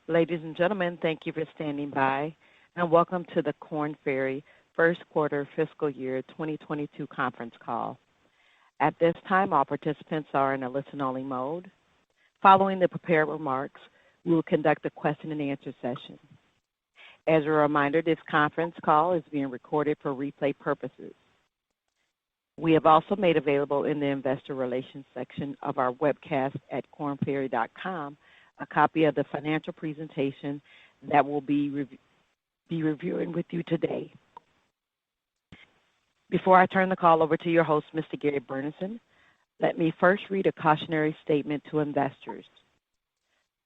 Ladies and gentlemen, thank you for standing by, and welcome to the Korn Ferry First Quarter Fiscal Year 2022 conference call. At this time, all participants are in a listen-only mode. Following the prepared remarks, we will conduct a question-and-answer session. As a reminder, this conference call is being recorded for replay purposes. We have also made available in the investor relations section of our webcast at kornferry.com a copy of the financial presentation that we'll be reviewing with you today. Before I turn the call over to your host, Mr. Gary Burnison, let me first read a cautionary statement to investors.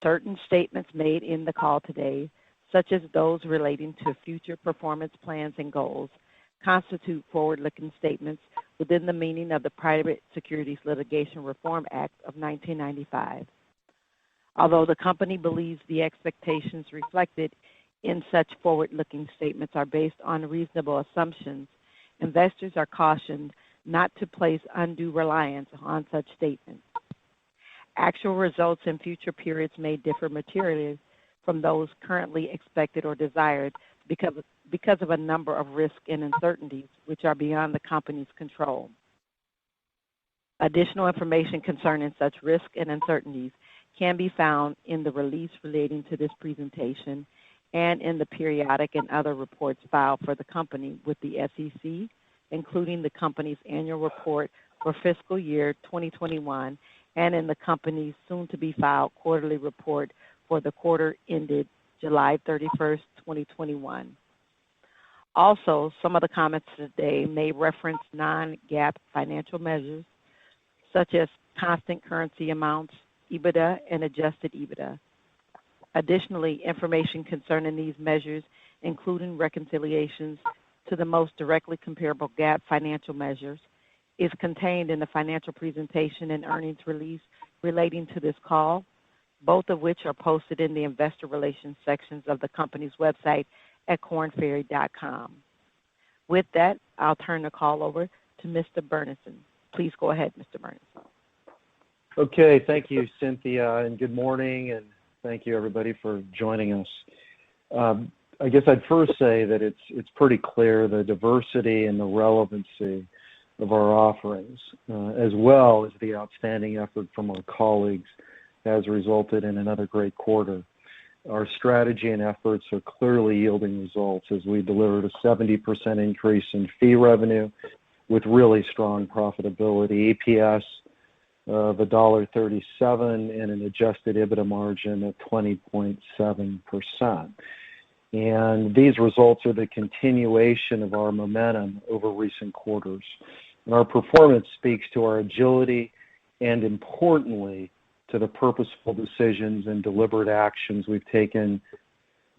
Certain statements made in the call today, such as those relating to future performance plans and goals, constitute forward-looking statements within the meaning of the Private Securities Litigation Reform Act of 1995. Although the company believes the expectations reflected in such forward-looking statements are based on reasonable assumptions, investors are cautioned not to place undue reliance on such statements. Actual results in future periods may differ materially from those currently expected or desired because of a number of risks and uncertainties which are beyond the company's control. Additional information concerning such risks and uncertainties can be found in the release relating to this presentation and in the periodic and other reports filed for the company with the SEC, including the company's annual report for fiscal year 2021 and in the company's soon-to-be-filed quarterly report for the quarter ended July 31st, 2021. Also, some of the comments today may reference non-GAAP financial measures, such as constant currency amounts, EBITDA, and adjusted EBITDA. Additionally, information concerning these measures, including reconciliations to the most directly comparable GAAP financial measures, is contained in the financial presentation and earnings release relating to this call, both of which are posted in the investor relations sections of the company's website at kornferry.com. With that, I'll turn the call over to Mr. Burnison. Please go ahead, Mr. Burnison. Okay, thank you, Cynthia, and good morning, and thank you, everybody, for joining us. I guess I'd first say that it's pretty clear the diversity and the relevancy of our offerings, as well as the outstanding effort from our colleagues, has resulted in another great quarter. Our strategy and efforts are clearly yielding results as we delivered a 70% increase in fee revenue with really strong profitability, EPS of $1.37 and an adjusted Ebitda margin of 20.7%. And these results are the continuation of our momentum over recent quarters. And our performance speaks to our agility and, importantly, to the purposeful decisions and deliberate actions we've taken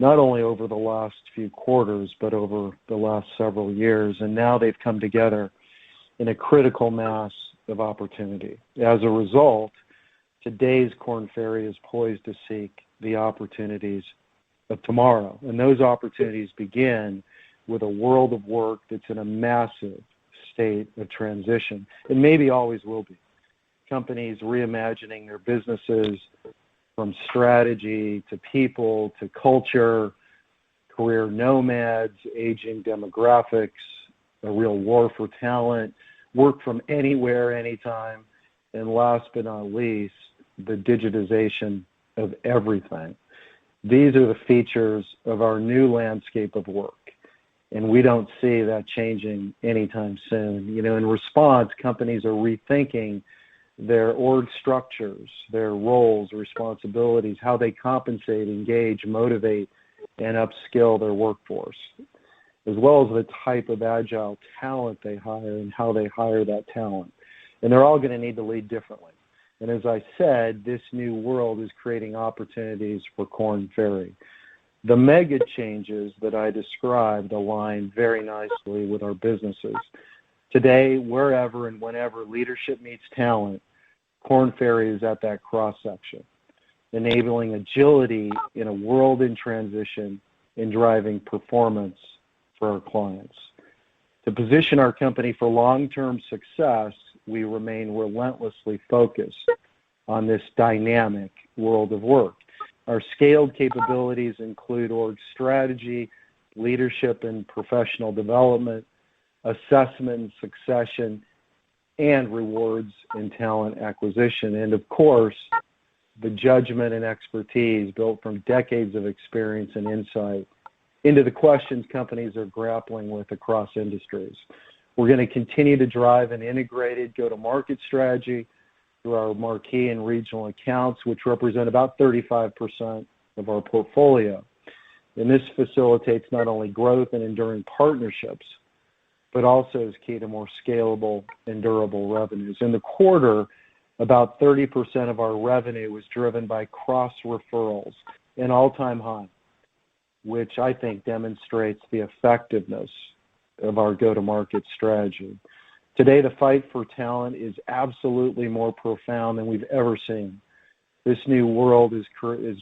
not only over the last few quarters, but over the last several years. And now they've come together in a critical mass of opportunity. As a result, today's Korn Ferry is poised to seek the opportunities of tomorrow. And those opportunities begin with a world of work that's in a massive state of transition, and maybe always will be. Companies reimagining their businesses from strategy to people to culture, career nomads, aging demographics, a real war for talent, work from anywhere, anytime, and last but not least, the digitization of everything. These are the features of our new landscape of work, and we don't see that changing anytime soon. In response, companies are rethinking their org structures, their roles, responsibilities, how they compensate, engage, motivate, and upskill their workforce, as well as the type of agile talent they hire and how they hire that talent. And they're all going to need to lead differently. And as I said, this new world is creating opportunities for Korn Ferry. The mega changes that I described align very nicely with our businesses. Today, wherever and whenever leadership meets talent, Korn Ferry is at that cross-section, enabling agility in a world in transition and driving performance for our clients. To position our company for long-term success, we remain relentlessly focused on this dynamic world of work. Our scaled capabilities include org strategy, leadership and professional development, assessment and succession, and rewards and talent acquisition. And of course, the judgment and expertise built from decades of experience and insight into the questions companies are grappling with across industries. We're going to continue to drive an integrated go-to-market strategy through our marquee and regional accounts, which represent about 35% of our portfolio. And this facilitates not only growth and enduring partnerships, but also is key to more scalable and durable revenues. In the quarter, about 30% of our revenue was driven by cross-referrals, an all-time high, which I think demonstrates the effectiveness of our go-to-market strategy. Today, the fight for talent is absolutely more profound than we've ever seen. This new world is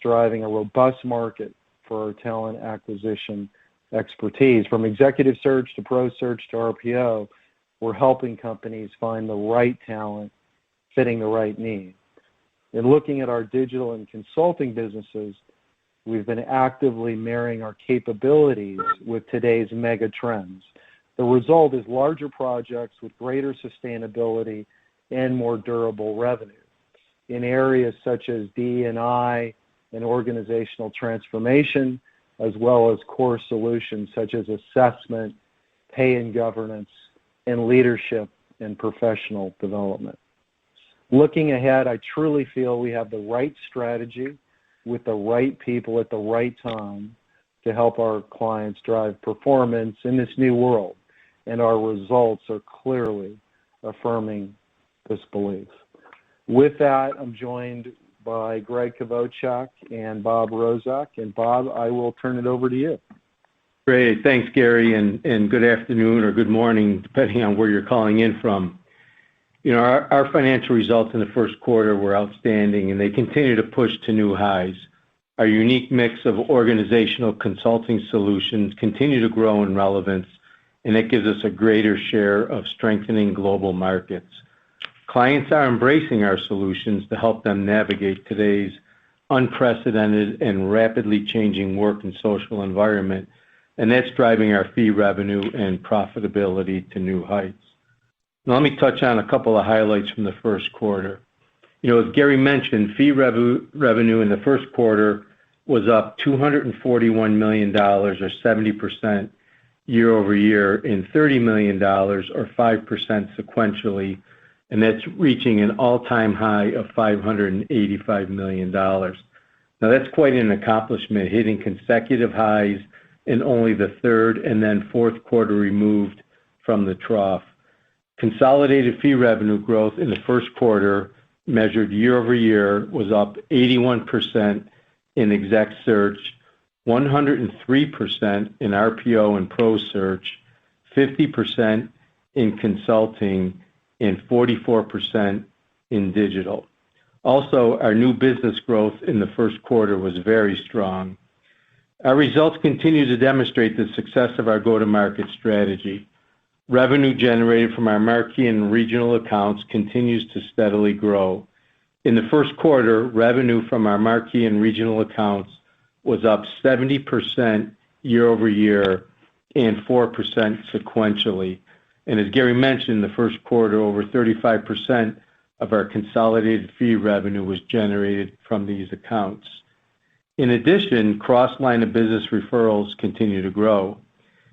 driving a robust market for our talent acquisition expertise. From executive search to pro search to RPO, we're helping companies find the right talent fitting the right need. In looking at our digital and consulting businesses, we've been actively marrying our capabilities with today's mega trends. The result is larger projects with greater sustainability and more durable revenue. In areas such as D&I and organizational transformation, as well as core solutions such as assessment, pay and governance, and leadership and professional development. Looking ahead, I truly feel we have the right strategy with the right people at the right time to help our clients drive performance in this new world, and our results are clearly affirming this belief. With that, I'm joined by Greg Kvochak and Bob Rozak. And Bob, I will turn it over to you. Great. Thanks, Gary, and good afternoon or good morning, depending on where you're calling in from. You know, our financial results in the first quarter were outstanding, and they continue to push to new highs. Our unique mix of organizational consulting solutions continue to grow in relevance, and it gives us a greater share of strengthening global markets. Clients are embracing our solutions to help them navigate today's unprecedented and rapidly changing work and social environment, and that's driving our fee revenue and profitability to new heights. Now, let me touch on a couple of highlights from the first quarter. You know, as Gary mentioned, fee revenue in the first quarter was up $241 million, or 70% year over year, and $30 million, or 5% sequentially, and that's reaching an all-time high of $585 million. Now, that's quite an accomplishment, hitting consecutive highs in only the third and then fourth quarter removed from the trough. Consolidated fee revenue growth in the first quarter, measured year over year, was up 81% in exec search, 103% in RPO and pro search, 50% in consulting, and 44% in digital. Also, our new business growth in the first quarter was very strong. Our results continue to demonstrate the success of our go-to-market strategy. Revenue generated from our marquee and regional accounts continues to steadily grow. In the first quarter, revenue from our marquee and regional accounts was up 70% year over year and 4% sequentially. And as Gary mentioned, in the first quarter, over 35% of our consolidated fee revenue was generated from these accounts. In addition, cross-line of business referrals continue to grow.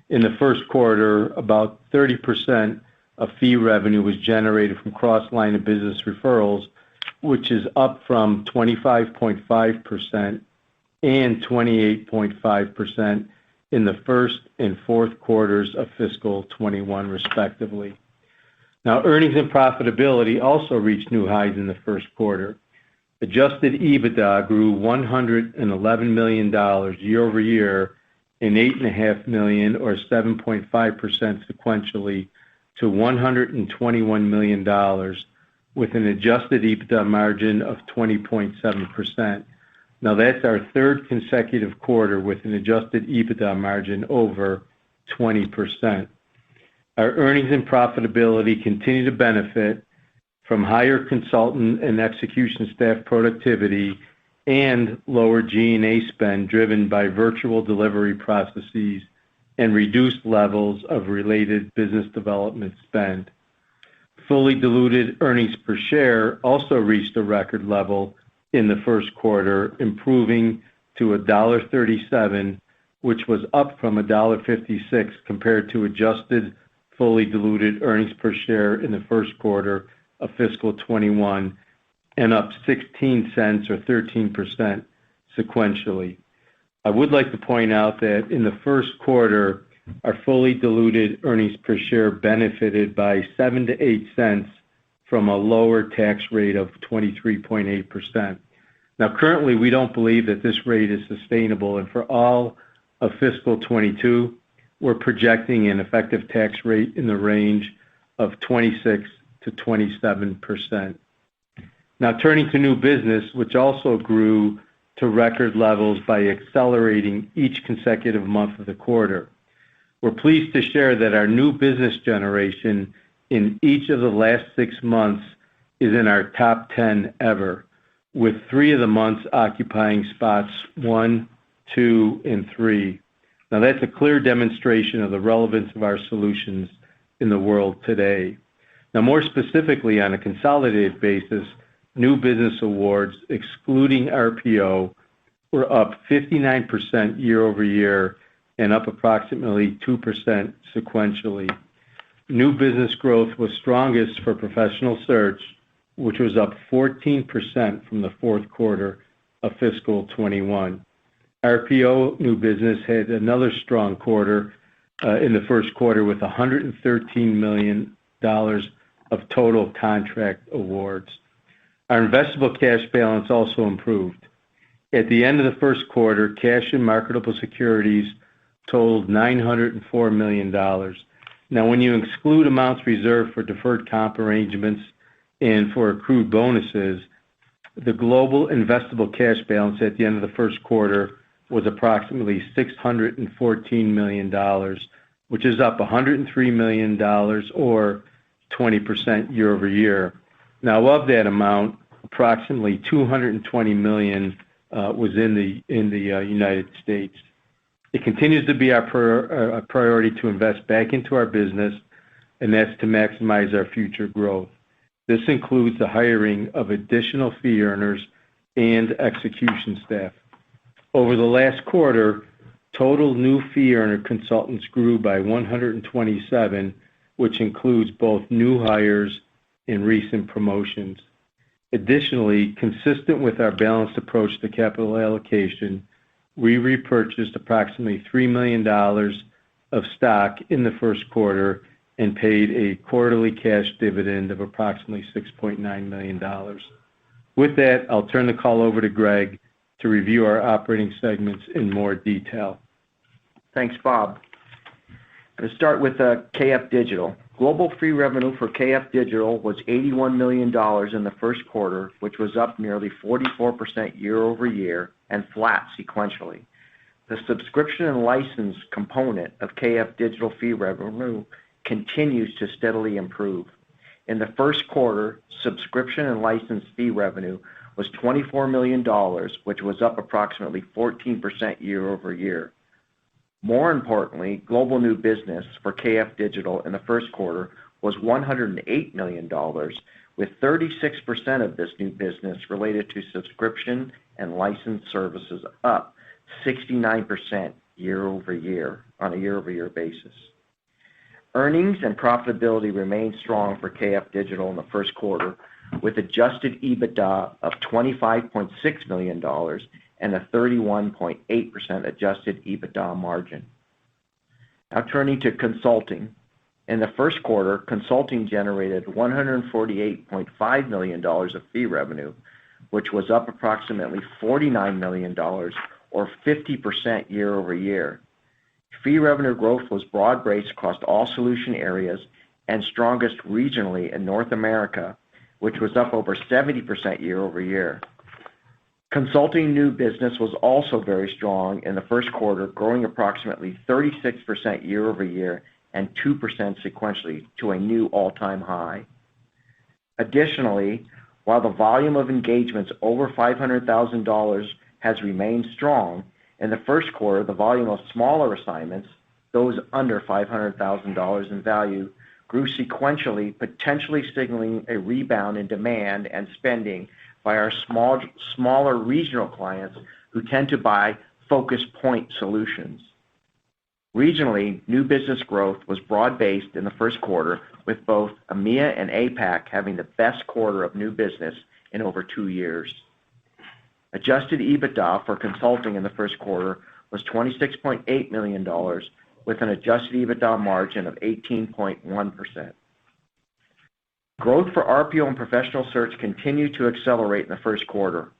In the first quarter, about 30% of fee revenue was generated from cross-line of business referrals, which is up from 25.5% and 28.5% in the first and fourth quarters of fiscal 21, respectively. Now, earnings and profitability also reached new highs in the first quarter. Adjusted Ebitda grew $111 million year over year and $8.5 million, or 7.5% sequentially, to $121 million, with an adjusted Ebitda margin of 20.7%. Now, that's our third consecutive quarter with an adjusted Ebitda margin over 20%. Our earnings and profitability continue to benefit from higher consultant and execution staff productivity and lower G&A spend driven by virtual delivery processes and reduced levels of related business development spend. Fully diluted earnings per share also reached a record level in the first quarter, improving to $1.37, which was up from $1.56 compared to adjusted fully diluted earnings per share in the first quarter of fiscal 21, and up 16 cents or 13% sequentially. I would like to point out that in the first quarter, our fully diluted earnings per share benefited by 7 to 8 cents from a lower tax rate of 23.8%. Now, currently, we don't believe that this rate is sustainable, and for all of fiscal 22, we're projecting an effective tax rate in the range of 26 to 27%. Now, turning to new business, which also grew to record levels by accelerating each consecutive month of the quarter. We're pleased to share that our new business generation in each of the last 6 months is in our top 10 ever, with 3 of the months occupying spots 1, 2, and 3. Now, that's a clear demonstration of the relevance of our solutions in the world today. Now, more specifically, on a consolidated basis, new business awards, excluding RPO, were up 59% year over year and up approximately 2% sequentially. New business growth was strongest for professional search, which was up 14% from the fourth quarter of fiscal 21. RPO new business had another strong quarter in the first quarter with $113 million of total contract awards. Our investable cash balance also improved. At the end of the first quarter, cash and marketable securities totaled $904 million. Now, when you exclude amounts reserved for deferred comp arrangements and for accrued bonuses, the global investable cash balance at the end of the first quarter was approximately $614 million, which is up $103 million or 20% year over year. Now, of that amount, approximately $220 million was in the United States. It continues to be our priority to invest back into our business, and that's to maximize our future growth. This includes the hiring of additional fee earners and execution staff. Over the last quarter, total new fee earner consultants grew by 127, which includes both new hires and recent promotions. Additionally, consistent with our balanced approach to capital allocation, we repurchased approximately $3 million of stock in the first quarter and paid a quarterly cash dividend of approximately $6.9 million. With that, I'll turn the call over to Greg to review our operating segments in more detail. Thanks, Bob. Let's start with KF Digital. Global fee revenue for KF Digital was $81 million in the first quarter, which was up nearly 44% year over year and flat sequentially. The subscription and license component of KF Digital fee revenue continues to steadily improve. In the first quarter, subscription and license fee revenue was $24 million, which was up approximately 14% year over year. More importantly, global new business for KF Digital in the first quarter was $108 million, with 36% of this new business related to subscription and license services, up 69% year over year on a year over year basis. Earnings and profitability remained strong for KF Digital in the first quarter, with adjusted Ebitda of $25.6 million and a 31.8% adjusted Ebitda margin. Now turning to consulting. In the first quarter, consulting generated $148.5 million of fee revenue, which was up approximately $49 million or 50% year over year. Fee revenue growth was broad-based across all solution areas and strongest regionally in North America, which was up over 70% year over year. Consulting new business was also very strong in the first quarter, growing approximately 36% year over year and 2% sequentially to a new all-time high. Additionally, While the volume of engagements over $500,000 has remained strong, in the first quarter, the volume of smaller assignments, those under $500,000 in value, grew sequentially, potentially signaling a rebound in demand and spending by our smaller regional clients who tend to buy focus point solutions. Regionally, new business growth was broad-based in the first quarter, with both EMEA and APAC having the best quarter of new business in over 2 years. Adjusted EBITDA for consulting in the first quarter was $26.8 million, with an adjusted EBITDA margin of 18.1%. Growth for RPO and professional search continued to accelerate in the first quarter.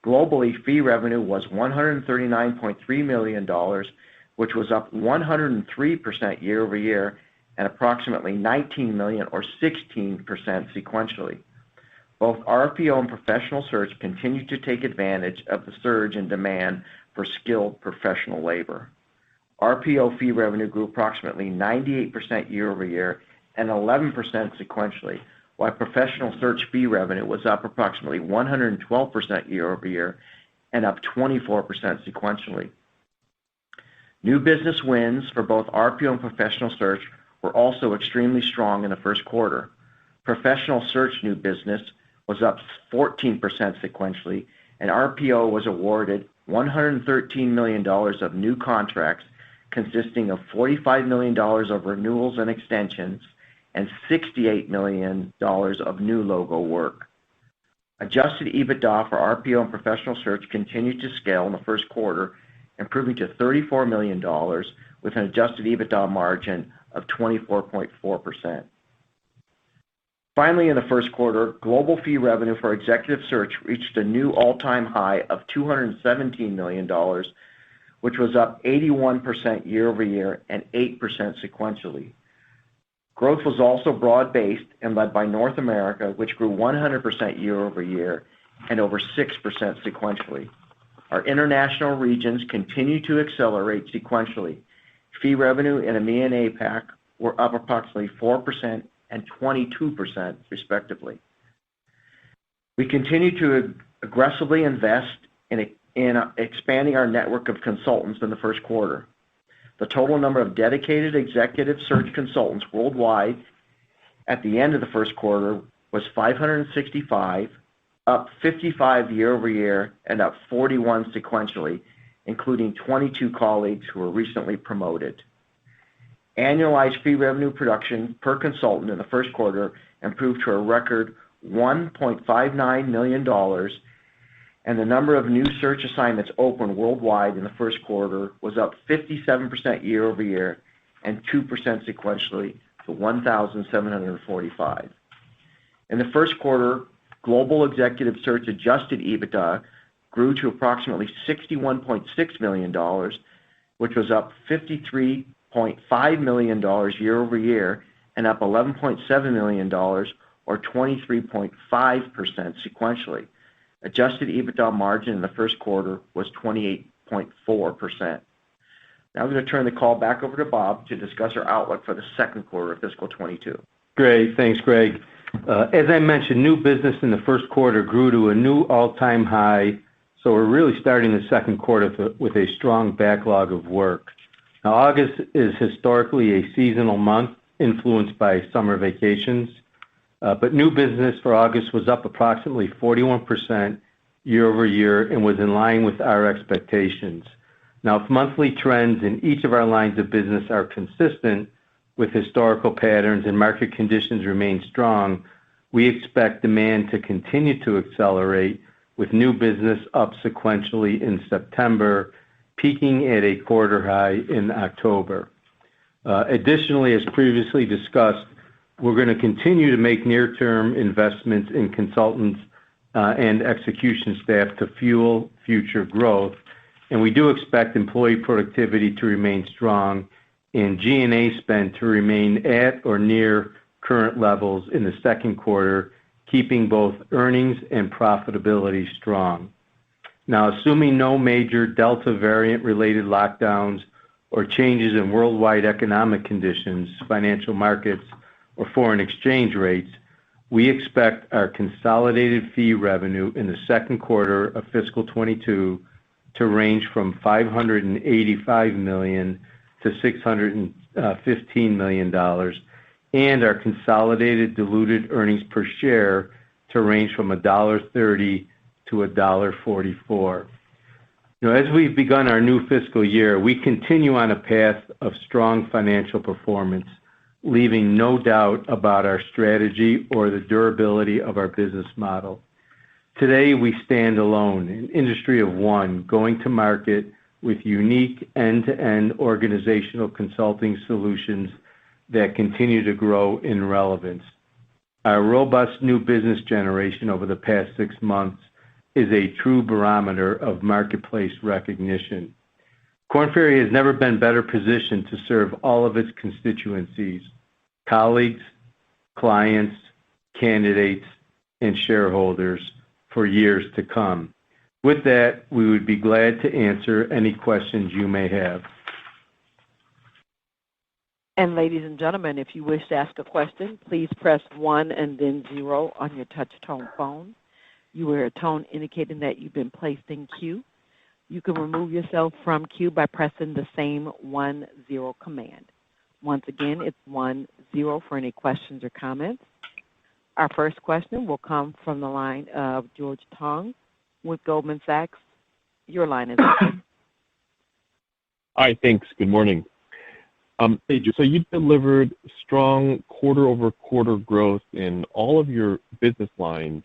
Globally, fee revenue was $139.3 million, which was up 103% year over year and approximately $19 million or 16% sequentially. Both RPO and professional search continued to take advantage of the surge in demand for skilled professional labor. RPO fee revenue grew approximately 98% year over year and 11% sequentially, while professional search fee revenue was up approximately 112% year over year and up 24% sequentially. New business wins for both RPO and professional search were also extremely strong in the first quarter. Professional search new business was up 14% sequentially, and RPO was awarded $113 million of new contracts, consisting of $45 million of renewals and extensions and $68 million of new logo work. Adjusted EBITDA for RPO and professional search continued to scale in the first quarter, improving to $34 million with an adjusted EBITDA margin of 24.4%. Finally, in the first quarter, global fee revenue for executive search reached a new all-time high of $217 million, which was up 81% year over year and 8% sequentially. Growth was also broad-based and led by North America, which grew 100% year over year and over 6% sequentially. Our international regions continue to accelerate sequentially. Fee revenue in EMEA and APAC were up approximately 4% and 22% respectively. We continue to aggressively invest in expanding our network of consultants in the first quarter. The total number of dedicated executive search consultants worldwide at the end of the first quarter was 565, up 55 year over year and up 41 sequentially, including 22 colleagues who were recently promoted. Annualized fee revenue production per consultant in the first quarter improved to a record $1.59 million, and the number of new search assignments opened worldwide in the first quarter was up 57% year over year and 2% sequentially to 1,745. In the first quarter, global executive search adjusted EBITDA grew to approximately $61.6 million, which was up $53.5 million year over year and up $11.7 million or 23.5% sequentially. Adjusted EBITDA margin in the first quarter was 28.4%. Now I'm going to turn the call back over to Bob to discuss our outlook for the second quarter of fiscal 22. Great. Thanks, Greg. As I mentioned, new business in the first quarter grew to a new all-time high, so we're really starting the second quarter with a strong backlog of work. Now, August is historically a seasonal month influenced by summer vacations, but new business for August was up approximately 41% year over year and was in line with our expectations. Now, if monthly trends in each of our lines of business are consistent with historical patterns and market conditions remain strong, we expect demand to continue to accelerate with new business up sequentially in September, peaking at a quarter high in October. Additionally, as previously discussed, we're going to continue to make near-term investments in consultants and execution staff to fuel future growth, and we do expect employee productivity to remain strong and G&A spend to remain at or near current levels in the second quarter, keeping both earnings and profitability strong. Now, assuming no major Delta variant-related lockdowns or changes in worldwide economic conditions, financial markets, or foreign exchange rates, we expect our consolidated fee revenue in the second quarter of fiscal 22 to range from $585 million to $615 million, and our consolidated diluted earnings per share to range from $1.30 to $1.44. As we've begun our new fiscal year, we continue on a path of strong financial performance, leaving no doubt about our strategy or the durability of our business model. Today, we stand alone, an industry of one, going to market with unique end-to-end organizational consulting solutions that continue to grow in relevance. Our robust new business generation over the past 6 months is a true barometer of marketplace recognition. Korn Ferry has never been better positioned to serve all of its constituencies, colleagues, clients, candidates, and shareholders for years to come. With that, we would be glad to answer any questions you may have. And ladies and gentlemen, if you wish to ask a question, please press 1 and then 0 on your touch-tone phone. You will hear a tone indicating that you've been placed in queue. You can remove yourself from queue by pressing the same 1-0 command. Once again, it's 1-0 for any questions or comments. Our first question will come from the line of George Tong with Goldman Sachs. Your line is open. Hi, thanks. Good morning. So you delivered strong quarter-over-quarter growth in all of your business lines,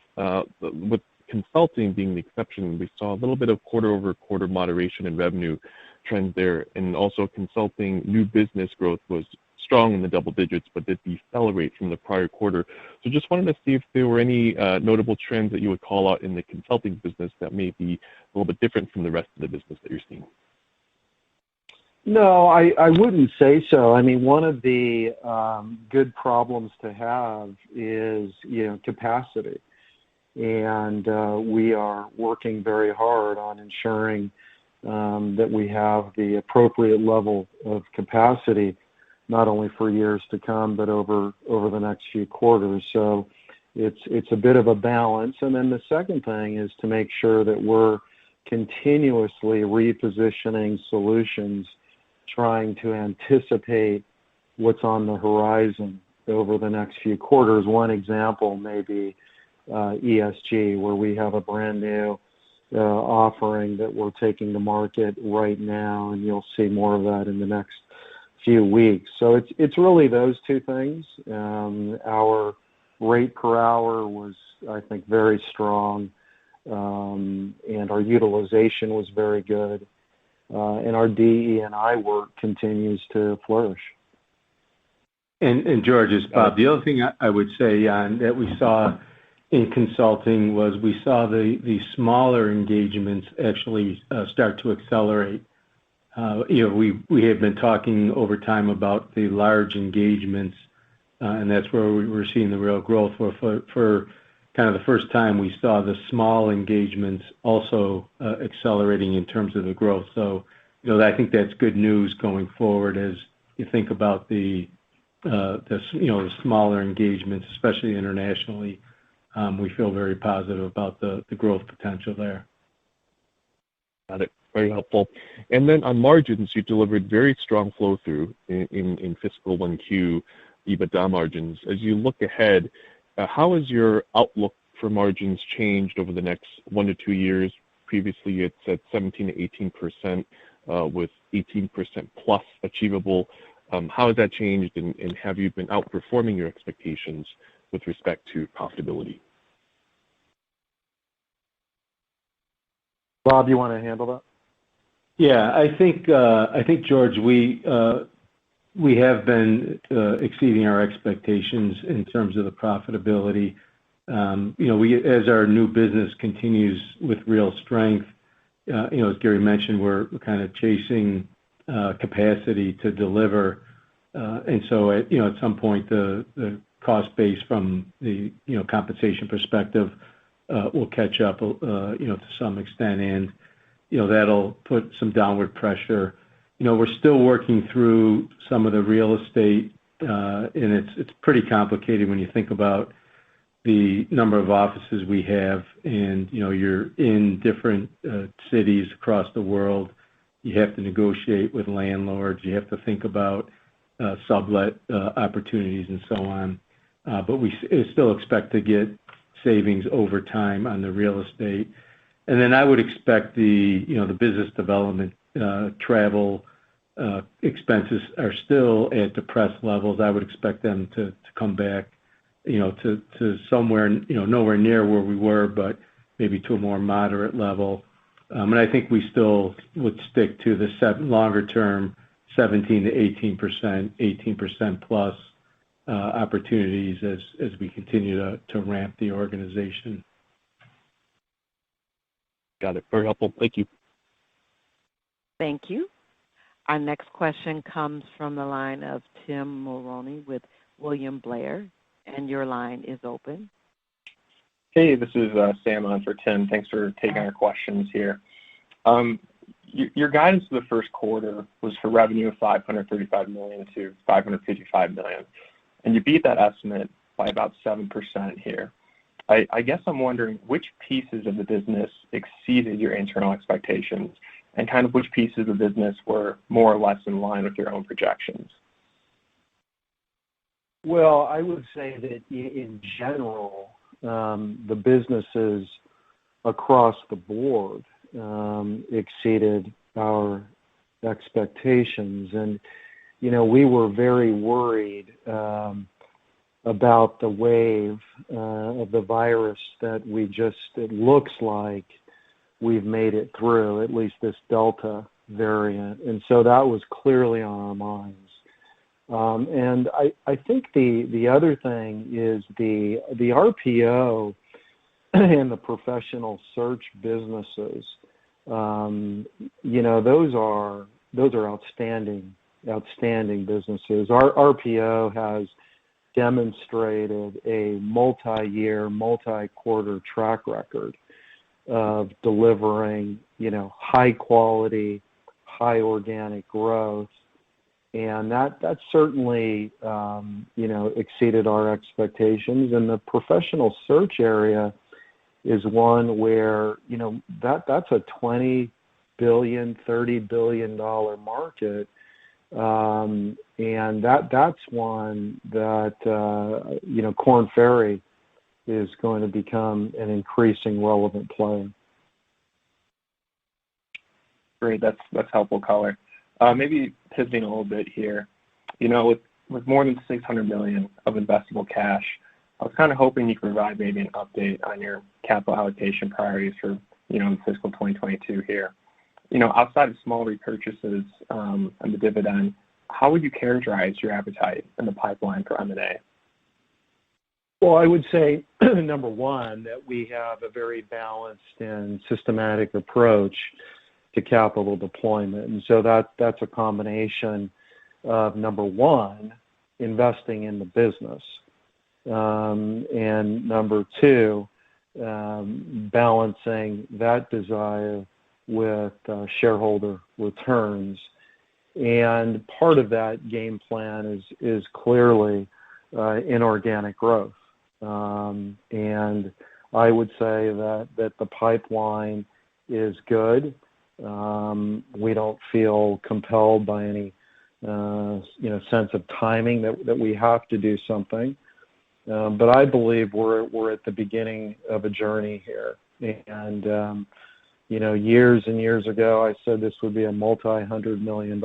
with consulting being the exception. We saw a little bit of quarter-over-quarter moderation in revenue trends there, and also consulting new business growth was strong in the double digits, but did decelerate from the prior quarter. So just wanted to see if there were any notable trends that you would call out in the consulting business that may be a little bit different from the rest of the business that you're seeing. No, I wouldn't say so. I mean, one of the good problems to have is, capacity. And we are working very hard on ensuring that we have the appropriate level of capacity, not only for years to come, but over the next few quarters. So it's a bit of a balance. And then the second thing is to make sure that we're continuously repositioning solutions, trying to anticipate what's on the horizon over the next few quarters. One example may be ESG, where we have a brand new offering that we're taking to market right now, and you'll see more of that in the next few weeks. So it's really those two things. Our rate per hour was, I think, very strong, and our utilization was very good. And our DE&I work continues to flourish. And George, it's Bob. The other thing I would say, Jan, that we saw in consulting was we saw the smaller engagements actually start to accelerate. We have been talking over time about the large engagements, and that's where we were seeing the real growth. For kind of the first time, we saw the small engagements also accelerating in terms of the growth. So, I think that's good news going forward as you think about the smaller engagements, especially internationally. We feel very positive about the growth potential there. Got it. Very helpful. And then on margins, you delivered very strong flow through in fiscal 1Q Ebitda margins. As you look ahead, how has your outlook for margins changed over the next 1 to 2 years? Previously, it said 17 to 18%, with 18% plus achievable. How has that changed, and have you been outperforming your expectations with respect to profitability? Bob, you want to handle that? Yeah, I think George, we have been exceeding our expectations in terms of the profitability. As our new business continues with real strength, as Gary mentioned, we're kind of chasing capacity to deliver, and so at some point the cost base from the compensation perspective will catch up to some extent, and that'll put some downward pressure. We're still working through some of the real estate, and it's pretty complicated when you think about the number of offices we have, and you're in different cities across the world. You have to negotiate with landlords. You have to think about sublet opportunities and so on. But we still expect to get savings over time on the real estate. And then I would expect the business development travel expenses are still at depressed levels. I would expect them to come back, to somewhere, nowhere near where we were, but maybe to a more moderate level. And I think we still would stick to the longer term 17 to 18%, 18% plus opportunities as we continue to ramp the organization. Got it. Very helpful. Thank you. Thank you. Our next question comes from the line of Tim Mulrooney with William Blair, and your line is open. Hey, this is Sam on for Tim. Thanks for taking our questions here. Your guidance for the first quarter was for revenue of $535 million to $555 million, and you beat that estimate by about 7% here. I guess I'm wondering which pieces of the business exceeded your internal expectations and kind of which pieces of the business were more or less in line with your own projections. Well, I would say that in general, the businesses across the board exceeded our expectations. And, we were very worried about the wave of the virus that it looks like we've made it through, at least this Delta variant. And so that was clearly on our minds. And I think the other thing is the RPO and the professional search businesses. Those are outstanding businesses. Our RPO has demonstrated a multi-year, multi-quarter track record of delivering, high quality, high organic growth. And that certainly, exceeded our expectations. And the professional search area is one where, that's a $20 billion, $30 billion market. And that's one that, Korn Ferry is going to become an increasing relevant player. Great, that's helpful color. Maybe pivoting a little bit here, with more than $600 million of investable cash, I was kind of hoping you could provide maybe an update on your capital allocation priorities for, fiscal 2022 here. Outside of small repurchases and the dividend, how would you characterize your appetite in the pipeline for M&A? Well, I would say, number one, that we have a very balanced and systematic approach to capital deployment. And so that's a combination of, number one, investing in the business, and number two, balancing that desire with shareholder returns. And part of that game plan is clearly inorganic growth. And I would say that the pipeline is good. We don't feel compelled by any sense of timing that we have to do something. But I believe we're at the beginning of a journey here. And years and years ago, I said this would be a multi-$100 million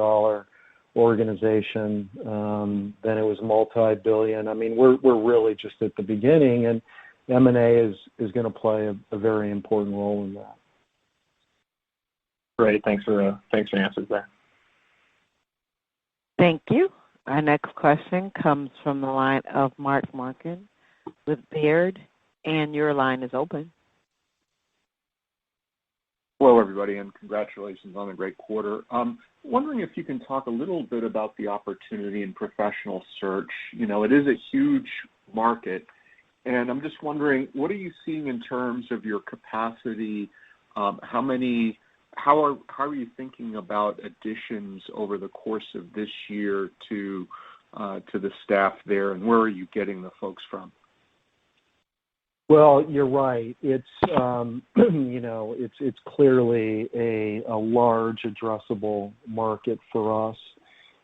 organization. Then it was multi-billion. I mean, we're really just at the beginning, and M&A is going to play a very important role in that. Great. Thanks for your answers there. Thank you. Our next question comes from the line of Mark Marcon with Baird, and your line is open. Hello, everybody, and congratulations on a great quarter. Wondering if you can talk a little bit about the opportunity in professional search. It is a huge market, and I'm just wondering, what are you seeing in terms of your capacity? How are you thinking about additions over the course of this year to the staff there, and where are you getting the folks from? Well, you're right. It's it's clearly a large addressable market for us,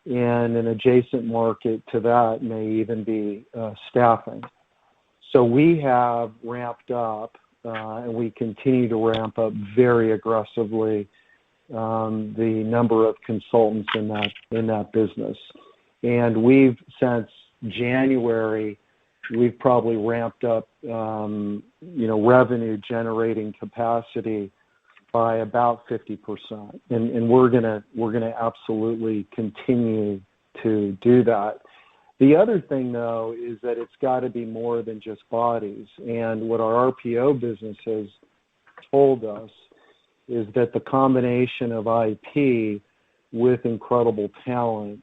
and an adjacent market to that may even be staffing. So we have ramped up, and we continue to ramp up very aggressively the number of consultants in that business, and since January. We've probably ramped up, revenue generating capacity by about 50%, and we're gonna absolutely continue to do that. The other thing, though, is that it's got to be more than just bodies, and what our RPO business has told us is that the combination of IP with incredible talent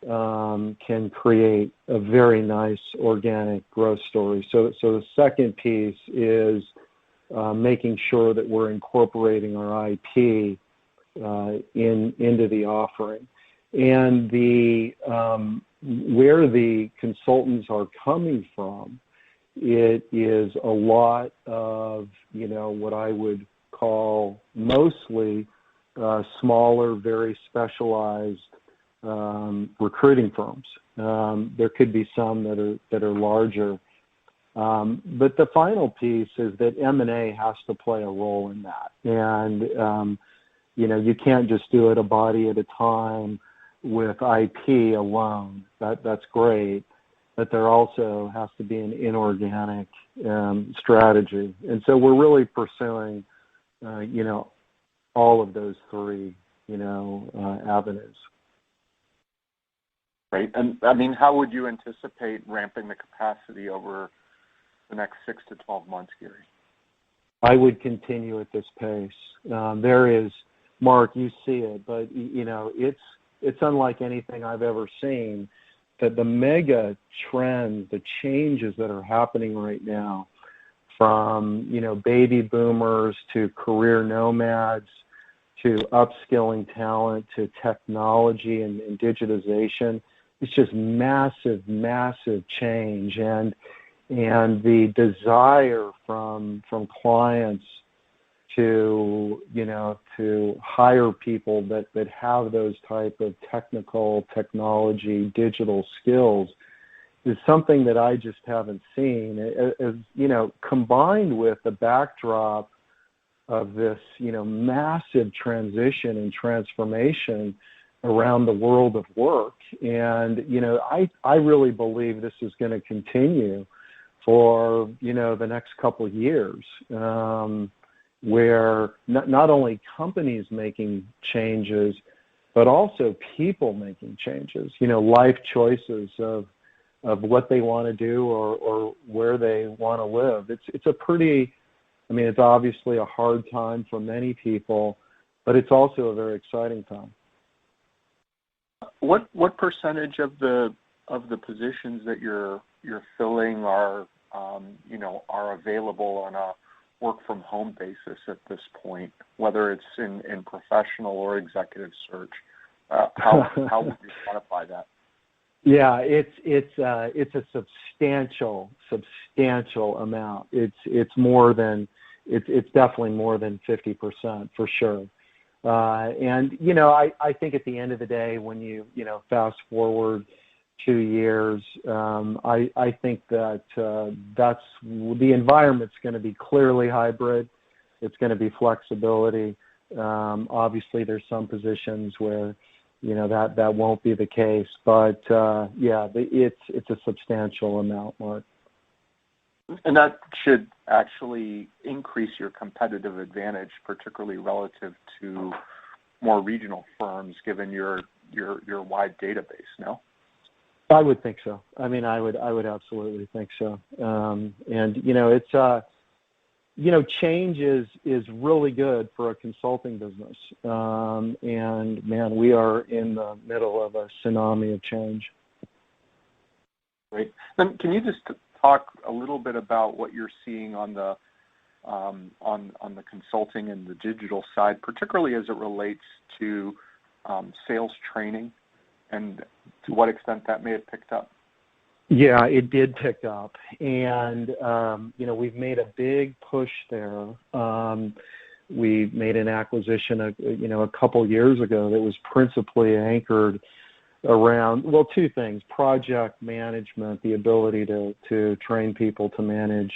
can create a very nice organic growth story. So the second piece is making sure that we're incorporating our IP into the offering. And where the consultants are coming from, it is a lot of, what I would call mostly smaller, very specialized recruiting firms. There could be some that are larger. But the final piece is that M&A has to play a role in that. And, you can't just do it a body at a time with IP alone. That's great. But there also has to be an inorganic strategy. And so we're really pursuing, all of those three, avenues. Right. And I mean, how would you anticipate ramping the capacity over the next 6 to 12 months, Gary? I would continue at this pace. There is, Mark, you see it, but it's unlike anything I've ever seen. That the mega trends, the changes that are happening right now, from baby boomers to career nomads, to upskilling talent, to technology and digitization. It's just massive, massive change, and the desire from clients to hire people that have those type of technology, digital skills is something that I just haven't seen. As combined with the backdrop of this massive transition and transformation around the world of work. And, I really believe this is going to continue for, the next couple of years, where not only companies making changes, but also people making changes, life choices of what they want to do or where they want to live. It's a pretty, it's obviously a hard time for many people, but it's also a very exciting time. What percentage of the positions that you're filling are available on a work from home basis at this point, whether it's in professional or executive search? How would you quantify that? Yeah, it's a substantial amount. It's definitely more than 50% for sure. And I think at the end of the day, when you fast forward 2 years, I think that that's the environment's going to be clearly hybrid. It's going to be flexibility. Obviously, there's some positions where that won't be the case, but it's a substantial amount, Mark. And that should actually increase your competitive advantage, particularly relative to more regional firms, given your wide database. No? I would think so. I would absolutely think so. And it's change is really good for a consulting business. And man, we are in the middle of a tsunami of change. Great. Then can you just talk a little bit about what you're seeing on the consulting and the digital side, particularly as it relates to sales training, and to what extent that may have picked up? Yeah, it did pick up, and we've made a big push there. We made an acquisition, a couple years ago that was principally anchored around two things: project management, the ability to train people to manage,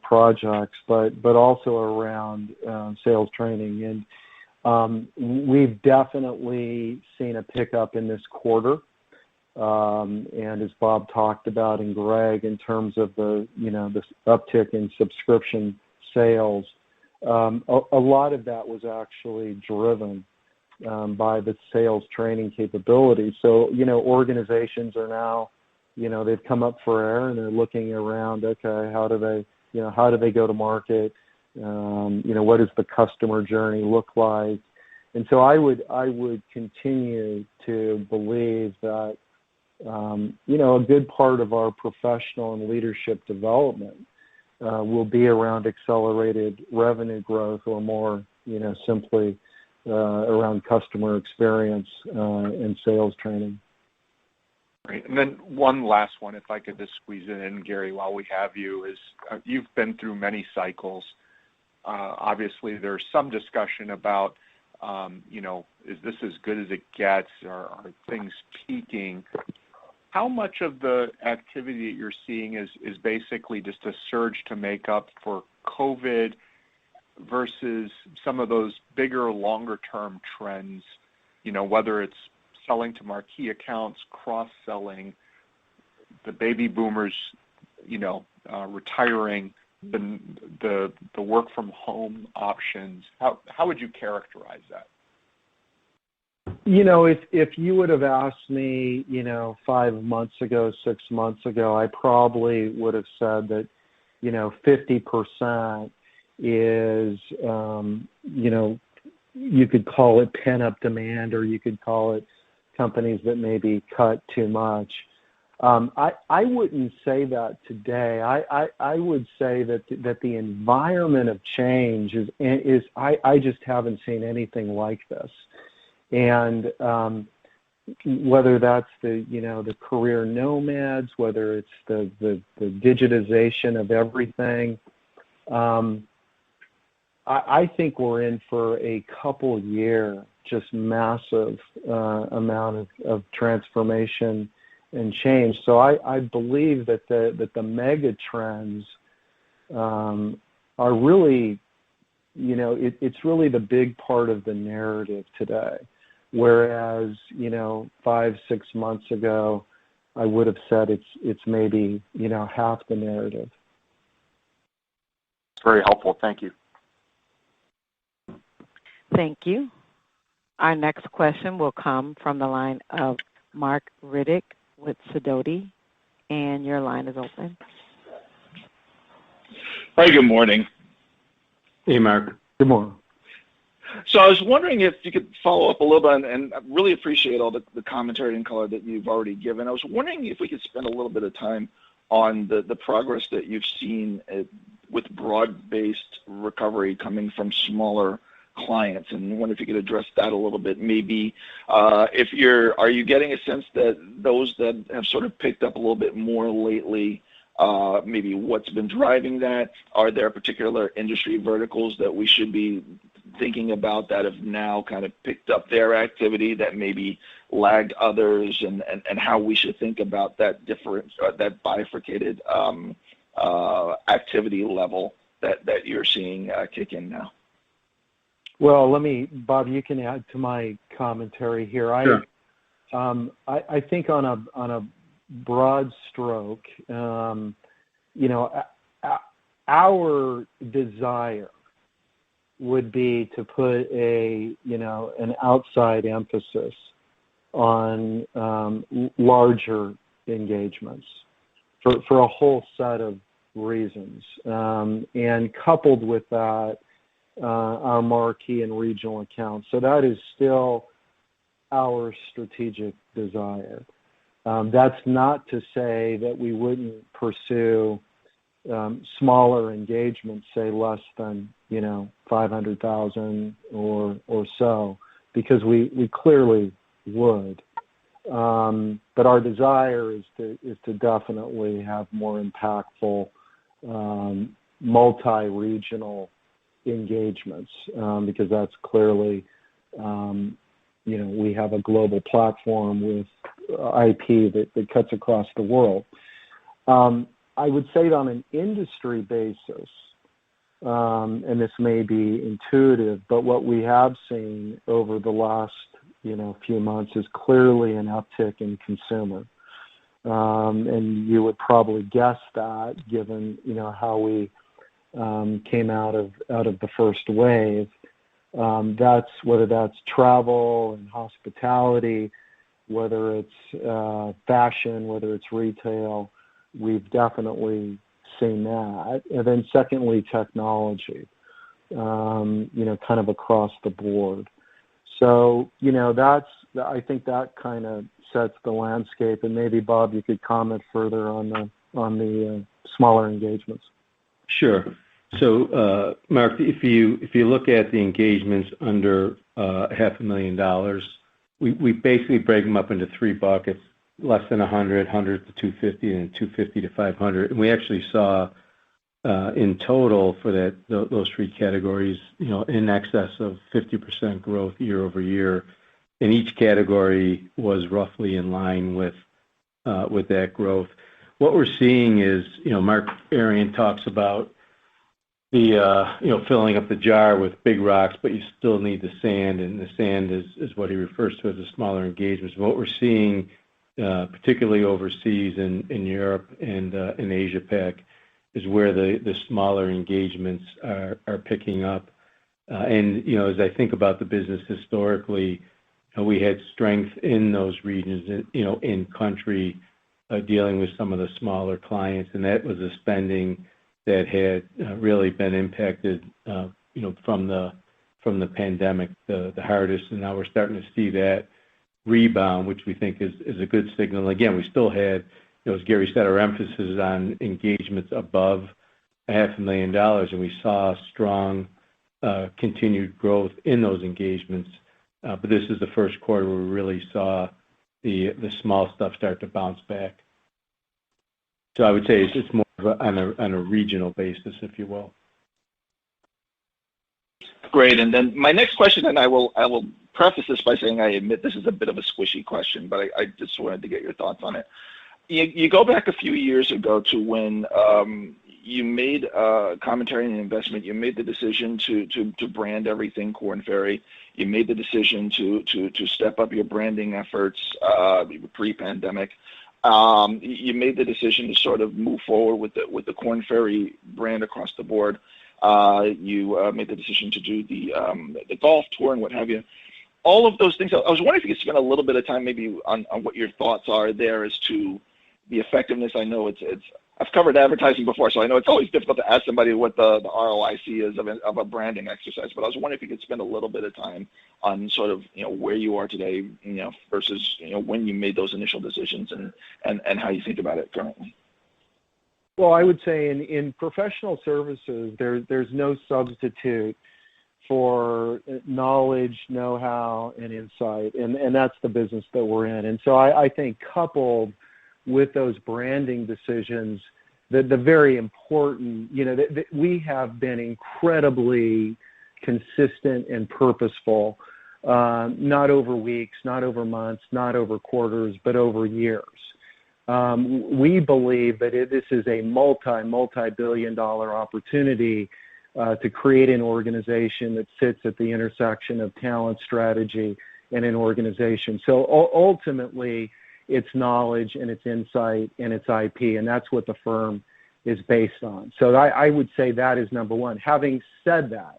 projects, but also around sales training. And we've definitely seen a pickup in this quarter. And as Bob talked about, and Greg, in terms of this uptick in subscription sales, a lot of that was actually driven by the sales training capability. So, organizations are now, they've come up for air and they're looking around. Okay, how do they go to market? What does the customer journey look like? And so I would continue to believe that a good part of our professional and leadership development will be around accelerated revenue growth, or more, simply around customer experience and sales training. Great. And then one last one, if I could just squeeze it in, Gary, while we have you, is you've been through many cycles. Obviously, there's some discussion about, is this as good as it gets, or are things peaking? How much of the activity that you're seeing is basically just a surge to make up for COVID versus some of those bigger, longer-term trends, whether it's selling to marquee accounts, cross-selling, the baby boomers, retiring, the work-from-home options? How would you characterize that? If you would have asked me, 5 months ago, 6 months ago, I probably would have said that, 50% is, you could call it pent-up demand, or you could call it companies that maybe cut too much. I wouldn't say that today. I would say that the environment of change is I just haven't seen anything like this. And whether that's the career nomads, whether it's the digitization of everything, I think we're in for a couple year, just massive amount of transformation and change. So I believe that the mega trends are really, it's really the big part of the narrative today. Whereas, 5, 6 months ago, I would have said it's maybe, half the narrative. Very helpful. Thank you. Thank you. Our next question will come from the line of Mark Riddick with Sidoti, and your line is open. Hi, good morning. Hey, Mark. Good morning. So I was wondering if you could follow up a little bit, and I really appreciate all the commentary and color that you've already given. I was wondering if we could spend a little bit of time on the progress that you've seen with broad-based recovery coming from smaller clients, and I wonder if you could address that a little bit. Maybe are you getting a sense that those that have sort of picked up a little bit more lately, maybe what's been driving that? Are there particular industry verticals that we should be thinking about that have now kind of picked up their activity that maybe lagged others, and how we should think about that different, that bifurcated activity level that you're seeing kick in now? Well, Bob, you can add to my commentary here. Sure. I think on a broad stroke, our desire would be to put an outside emphasis on larger engagements for a whole set of reasons, and coupled with that, our marquee and regional accounts. So that is still our strategic desire. That's not to say that we wouldn't pursue smaller engagements, say less than 500,000 or so, because we clearly would. But our desire is to definitely have more impactful multi-regional engagements, because that's clearly, we have a global platform with IP that cuts across the world. I would say that on an industry basis, and this may be intuitive, but what we have seen over the last few months is clearly an uptick in consumer. And you would probably guess that, given how we came out of the first wave. That's whether that's travel and hospitality, whether it's fashion, whether it's retail. We've definitely seen that. And then secondly, technology, kind of across the board. So, I think that kind of sets the landscape. And maybe, Bob, you could comment further on the smaller engagements. Sure. So, Mark, if you look at the engagements under $500,000, we basically break them up into three buckets: less than 100, 100 to 250, and 250 to 500. And we actually saw in total for those three categories, in excess of 50% growth year over year. And each category was roughly in line with that growth. What we're seeing is, Mark Arian talks about the filling up the jar with big rocks, but you still need the sand, and the sand is what he refers to as the smaller engagements. What we're seeing, particularly overseas in Europe and in Asia Pac, is where the smaller engagements are picking up. And as I think about the business historically, we had strength in those regions, in country, dealing with some of the smaller clients, and that was a spending that had really been impacted, from the pandemic the hardest, and now we're starting to see that rebound, which we think is a good signal. Again, we still had, as Gary said, our emphasis is on engagements above $500,000, and we saw strong continued growth in those engagements. But this is the first quarter where we really saw the small stuff start to bounce back. So I would say it's more of on a regional basis, if you will. Great. And then my next question, and I will preface this by saying I admit this is a bit of a squishy question, but I just wanted to get your thoughts on it. You go back a few years ago to when you made a commentary and investment. You made the decision to brand everything Korn Ferry. You made the decision to step up your branding efforts pre-pandemic. You made the decision to sort of move forward with the Korn Ferry brand across the board. You made the decision to do the golf tour and what have you. All of those things. I was wondering if you could spend a little bit of time maybe on what your thoughts are there as to the effectiveness. I know I've covered advertising before, so I know it's always difficult to ask somebody what the ROIC is of a branding exercise. But I was wondering if you could spend a little bit of time on sort of where you are today, versus when you made those initial decisions and how you think about it currently. Well, I would say in professional services, there's no substitute for knowledge, know-how, and insight, and that's the business that we're in. And so I think coupled with those branding decisions, the very important, we have been incredibly consistent and purposeful, not over weeks, not over months, not over quarters, but over years. We believe that this is a multi-billion-dollar opportunity to create an organization that sits at the intersection of talent, strategy, and an organization. So ultimately, it's knowledge and it's insight and it's IP, and that's what the firm is based on. So I would say that is number one. Having said that,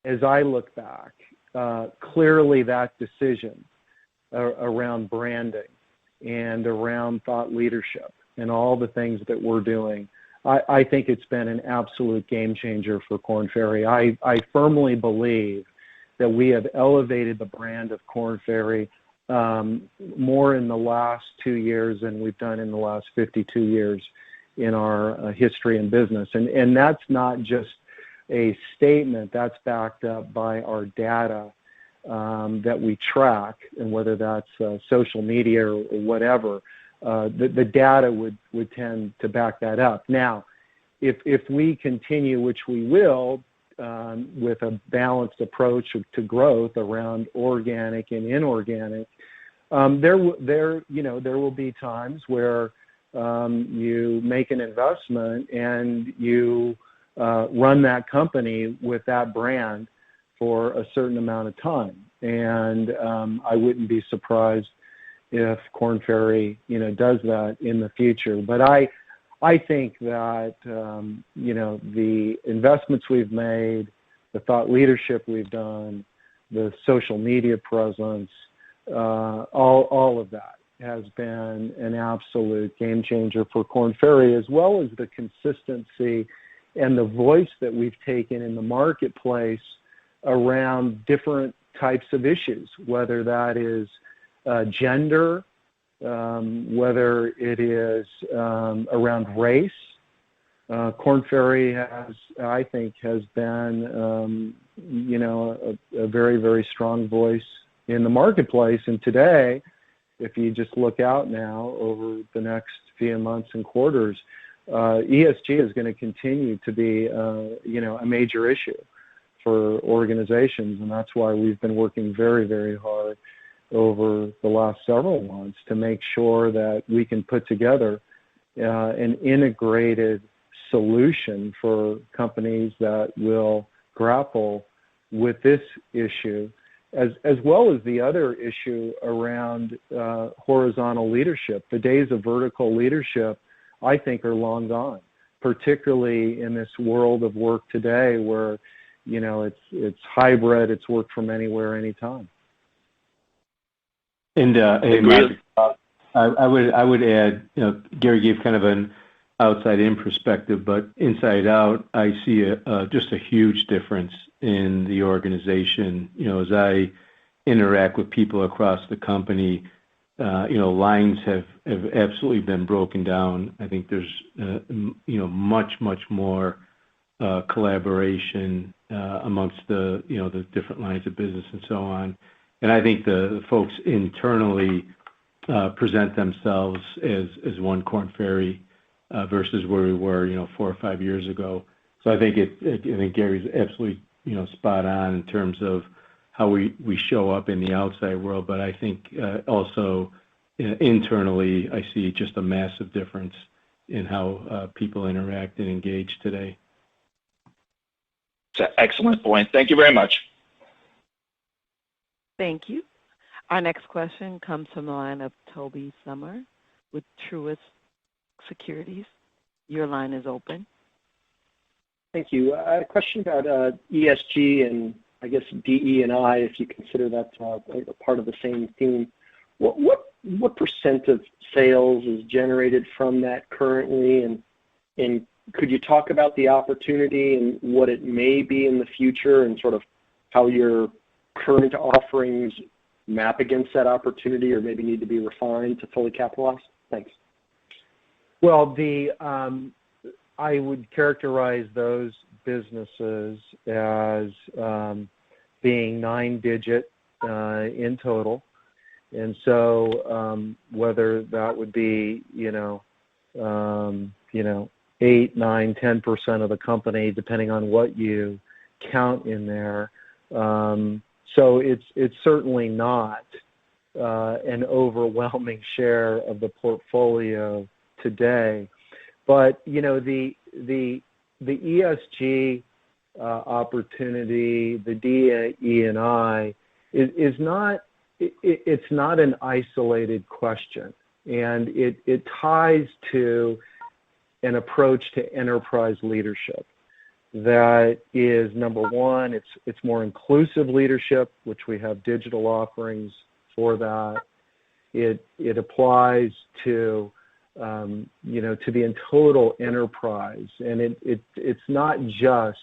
as I look back, clearly that decision around branding and around thought leadership and all the things that we're doing, I think it's been an absolute game changer for Korn Ferry. I firmly believe that we have elevated the brand of Korn Ferry more in the last 2 years than we've done in the last 52 years in our history and business. And that's not just a statement, that's backed up by our data that we track, and whether that's social media or whatever, the data would tend to back that up. Now, if we continue, which we will, with a balanced approach to growth around organic and inorganic, there will be times where you make an investment and you run that company with that brand for a certain amount of time. And I wouldn't be surprised if Korn Ferry, does that in the future. But I think that, the investments we've made, the thought leadership we've done, the social media presence, all of that has been an absolute game changer for Korn Ferry, as well as the consistency and the voice that we've taken in the marketplace around different types of issues, whether that is gender, whether it is around race. Korn Ferry I think, has been, a very, very strong voice in the marketplace. And today, if you just look out now over the next few months and quarters, ESG is going to continue to be, a major issue for organizations, and that's why we've been working very, very hard over the last several months to make sure that we can put together an integrated solution for companies that will grapple with this issue, as well as the other issue around horizontal leadership. The days of vertical leadership, I think, are long gone, particularly in this world of work today where, it's hybrid, it's work from anywhere, anytime. And hey, Mark, I would add, Gary gave kind of an outside-in perspective, but inside out, I see just a huge difference in the organization. As I interact with people across the company, lines have absolutely been broken down. I think there's, much more collaboration amongst the different lines of business and so on. And I think the folks internally present themselves as one Korn Ferry versus where we were, 4 or 5 years ago. So I think Gary's absolutely, spot on in terms of how we show up in the outside world. But I think also internally, I see just a massive difference in how people interact and engage today. It's an excellent point. Thank you very much. Thank you. Our next question comes from the line of Tobey Sommer with Truist Securities. Your line is open. Thank you. A question about ESG and I guess DE&I, if you consider that a part of the same theme. What percent of sales is generated from that currently, and could you talk about the opportunity and what it may be in the future, and sort of how your current offerings map against that opportunity, or maybe need to be refined to fully capitalize? Thanks. Well, I would characterize those businesses as being 9-digit in total, and so whether that would be 8, 9, 10% of the company, depending on what you count in there. So it's certainly not an overwhelming share of the portfolio today. But the ESG opportunity, the DE&I, is not. It's not an isolated question, and it ties to an approach to enterprise leadership that is, number one, it's more inclusive leadership, which we have digital offerings for that. It applies to to the total enterprise, and it's not just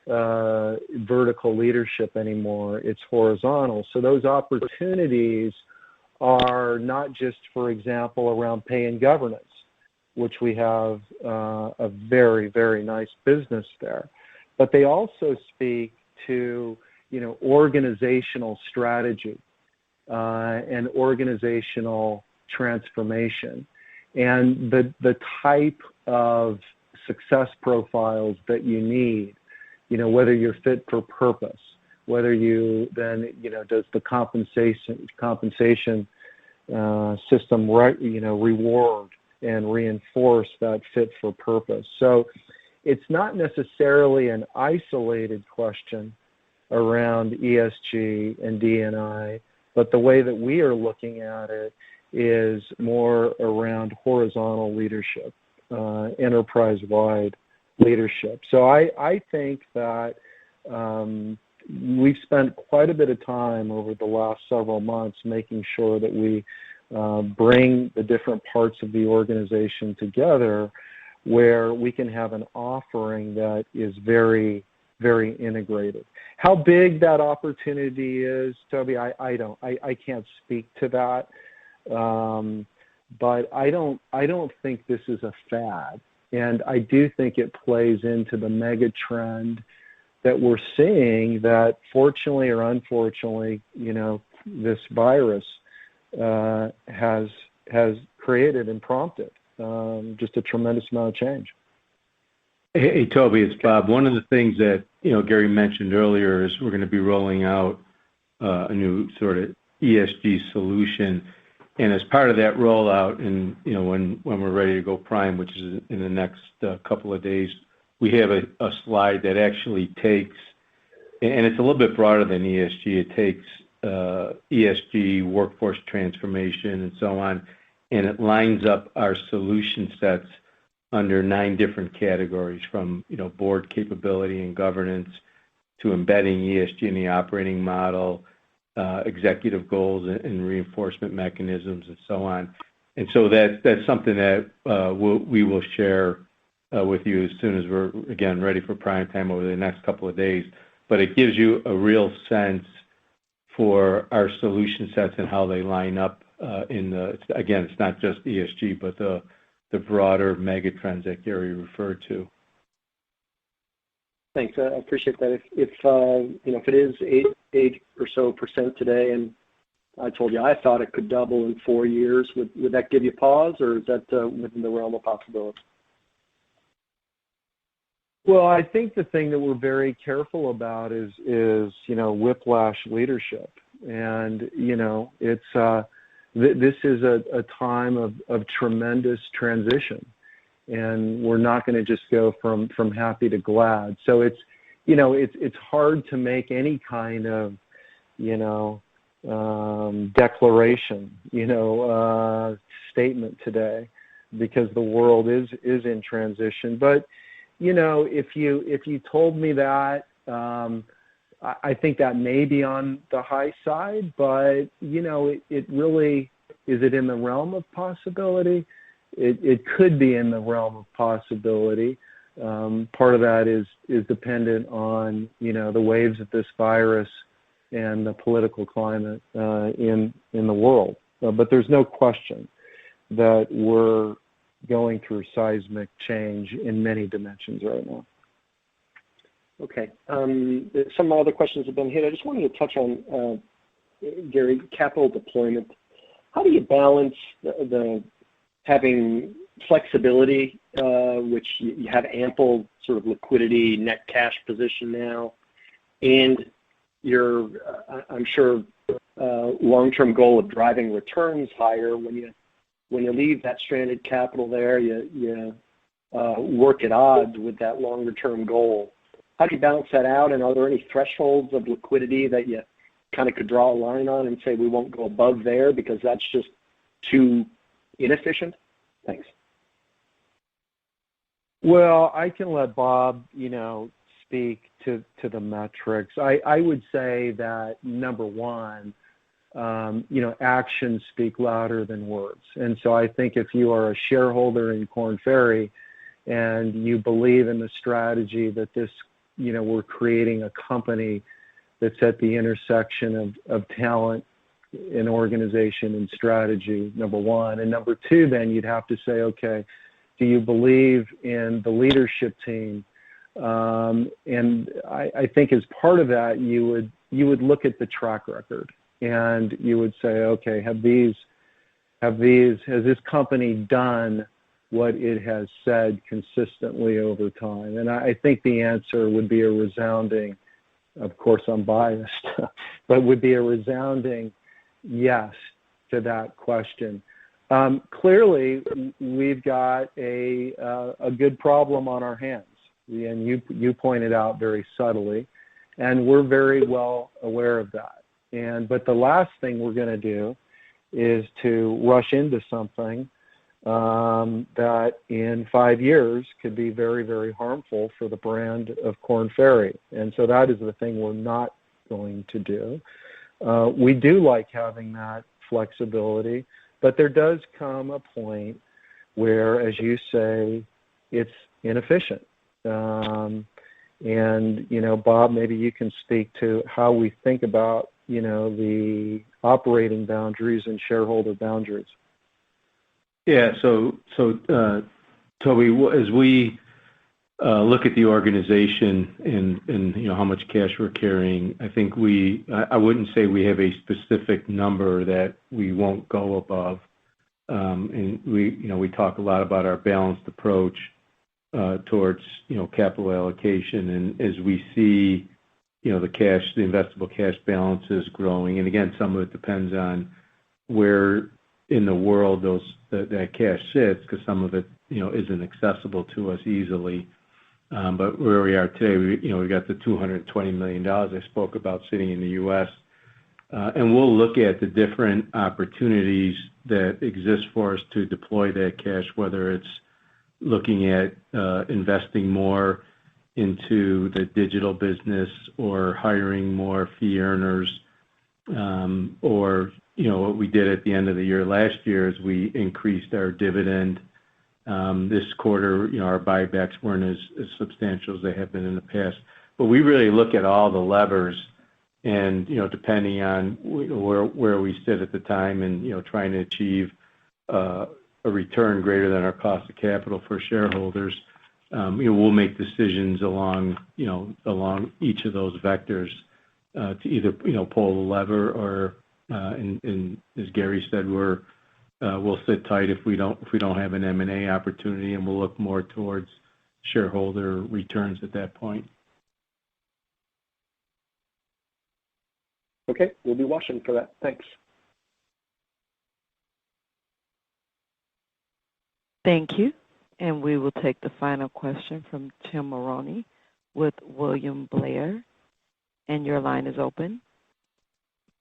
vertical leadership anymore, it's horizontal. So those opportunities are not just, for example, around pay and governance, which we have a very, very nice business there, but they also speak to organizational strategy and organizational transformation, and the type of success profiles that you need, whether you're fit for purpose, whether you then, does the compensation system, reward and reinforce that fit for purpose. So it's not necessarily an isolated question around ESG and D&I, but the way that we are looking at it is more around horizontal leadership, enterprise-wide leadership. So I think that we've spent quite a bit of time over the last several months making sure that we bring the different parts of the organization together where we can have an offering that is very, very integrated. How big that opportunity is, Toby, I can't speak to that. But I don't think this is a fad, and I do think it plays into the mega trend that we're seeing that, fortunately or unfortunately, this virus has created and prompted just a tremendous amount of change. Hey, Toby, it's Bob. One of the things that Gary mentioned earlier is we're going to be rolling out a new sort of ESG solution. And as part of that rollout, and when we're ready to go prime, which is in the next couple of days, we have a slide that actually takes, and it's a little bit broader than ESG. It takes ESG, workforce transformation, and so on, and it lines up our solution sets under 9 different categories, from board capability and governance to embedding ESG in the operating model, executive goals and reinforcement mechanisms, and so on. And so that's something that we will share with you as soon as we're, again, ready for prime time over the next couple of days. But it gives you a real sense for our solution sets and how they line up again, it's not just ESG, but the broader mega trends that Gary referred to. Thanks. I appreciate that. If it is 8 or so % today, and I told you I thought it could double in 4 years, would that give you pause, or is that within the realm of possibility? Well, I think the thing that we're very careful about is whiplash leadership, and it's this is a time of tremendous transition. And we're not going to just go from happy to glad. So it's hard to make any kind of declaration, statement today, because the world is in transition. But if you told me that, I think that may be on the high side. But it really, is it in the realm of possibility? It could be in the realm of possibility. Part of that is dependent on the waves of this virus and the political climate in the world. But there's no question that we're going through seismic change in many dimensions right now. Okay. Some other questions have been hit. I just wanted to touch on, Gary, capital deployment. How do you balance the having flexibility, which you have ample sort of liquidity, net cash position now, and your, I'm sure, long-term goal of driving returns higher? When you leave that stranded capital there, you work at odds with that longer-term goal. How do you balance that out, and are there any thresholds of liquidity that you kind of could draw a line on and say we won't go above there because that's just too inefficient? Thanks. Well, I can let Bob, speak to the metrics. I would say that, number one, actions speak louder than words. And so I think if you are a shareholder in Korn Ferry and you believe in the strategy that this, we're creating a company that's at the intersection of talent and organization and strategy, number one. And number two, then you'd have to say, okay, do you believe in the leadership team? And I think as part of that, you you would look at the track record and you would say, okay, has this company done what it has said consistently over time? And I think the answer would be a resounding, of course I'm biased, but would be a resounding yes to that question. Clearly, we've got a good problem on our hands, and you pointed out very subtly, and we're very well aware of that. But the last thing we're going to do is to rush into something that in 5 years could be very, very harmful for the brand of Korn Ferry. And so that is the thing we're not going to do. We do like having that flexibility, but there does come a point where, as you say, it's inefficient. And, Bob, maybe you can speak to how we think about, the operating boundaries and shareholder boundaries. Yeah, so Toby, as we look at the organization and how much cash we're carrying, I think I wouldn't say we have a specific number that we won't go above. And we talk a lot about our balanced approach towards capital allocation, and as we see the investable cash balances growing, and again, some of it depends on where in the world that cash sits, because some of it isn't accessible to us easily. But where we are today, we got the $220 million I spoke about sitting in the U.S. And we'll look at the different opportunities that exist for us to deploy that cash, whether it's looking at investing more into the digital business or hiring more fee earners, or what we did at the end of the year last year is we increased our dividend. This quarter, our buybacks weren't as substantial as they have been in the past. But we really look at all the levers, and depending on where we sit at the time, and trying to achieve a return greater than our cost of capital for shareholders, we'll make decisions along each of those vectors to either pull the lever or, and as Gary said, we'll sit tight if we don't have an M&A opportunity, and we'll look more towards shareholder returns at that point. Okay, we'll be watching for that. Thanks. Thank you. And we will take the final question from Tim Mulrooney with William Blair. And your line is open.